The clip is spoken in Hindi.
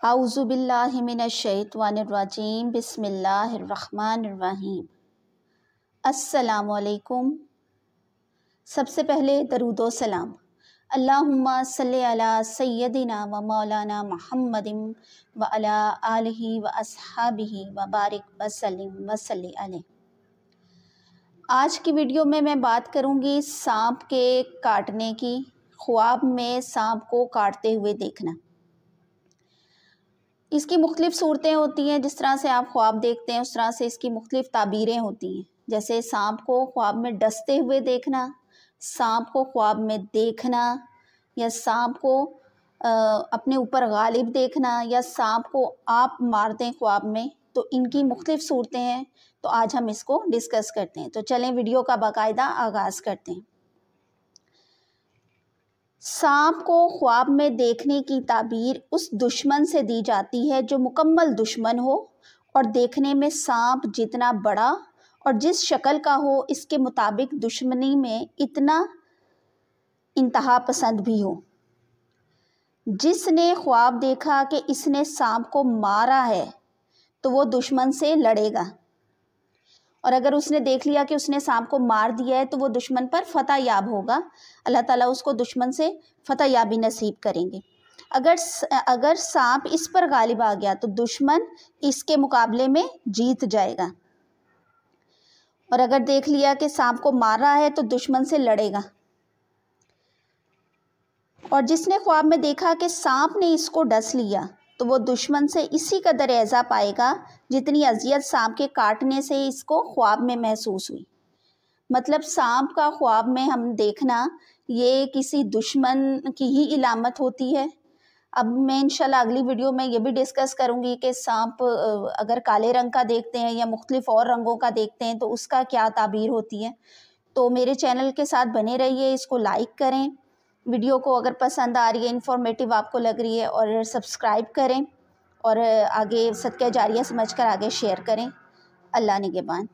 आऊज़ु बिल्लाहि मिनश शैतानिर रजीम बिस्मिल्लाहिर रहमानिर रहीम। अस्सलामु अलैकुम। सबसे पहले दरूदो सलाम। अल्लाहुम्मा सल्लि अला सय्यदिना व मौलाना मुहम्मदिन व अला आलिहि व अस्हाबिहि व बारिक व सल्लिम व सल्लि अलैहि। आज की वीडियो में मैं बात करूंगी सांप के काटने की, ख्वाब में सांप को काटते हुए देखना। इसकी मुख्तलिफ़ सूरतें होती हैं। जिस तरह से आप ख्वाब देखते हैं उस तरह से इसकी मुख्तलिफ़ ताबीरें होती हैं। जैसे सांप को ख्वाब में डसते हुए देखना, सांप को ख्वाब में देखना, या सांप को अपने ऊपर गालिब देखना, या सांप को आप मार दें ख्वाब में। तो इनकी मुख्तलिफ़ सूरतें हैं, तो आज हम इसको डिस्कस करते हैं। तो चलें वीडियो का बाकायदा आगाज़ करते हैं। सांप को ख्वाब में देखने की ताबीर उस दुश्मन से दी जाती है जो मुकम्मल दुश्मन हो और देखने में सांप जितना बड़ा और जिस शक्ल का हो, इसके मुताबिक दुश्मनी में इतना इंतहा पसंद भी हो। जिसने ख्वाब देखा कि इसने सांप को मारा है तो वो दुश्मन से लड़ेगा, और अगर उसने देख लिया कि उसने सांप को मार दिया है तो वो दुश्मन पर फतह याब होगा। अल्लाह ताला उसको दुश्मन से फतह याबी नसीब करेंगे। अगर सांप इस पर गालिब आ गया तो दुश्मन इसके मुकाबले में जीत जाएगा, और अगर देख लिया कि सांप को मार रहा है तो दुश्मन से लड़ेगा। और जिसने ख्वाब में देखा कि सांप ने इसको डस लिया तो वो दुश्मन से इसी कदर ऐज़ा पाएगा जितनी अजियत सांप के काटने से इसको ख्वाब में महसूस हुई। मतलब सांप का ख्वाब में हम देखना ये किसी दुश्मन की ही इलामत होती है। अब मैं इंशाल्लाह अगली वीडियो में ये भी डिस्कस करूँगी कि सांप अगर काले रंग का देखते हैं या मुख्तलिफ और रंगों का देखते हैं तो उसका क्या ताबीर होती है। तो मेरे चैनल के साथ बने रहिए, इसको लाइक करें, वीडियो को अगर पसंद आ रही है, इन्फॉर्मेटिव आपको लग रही है, और सब्सक्राइब करें और आगे सदका जारिया समझकर आगे शेयर करें। अल्लाह निगहबान।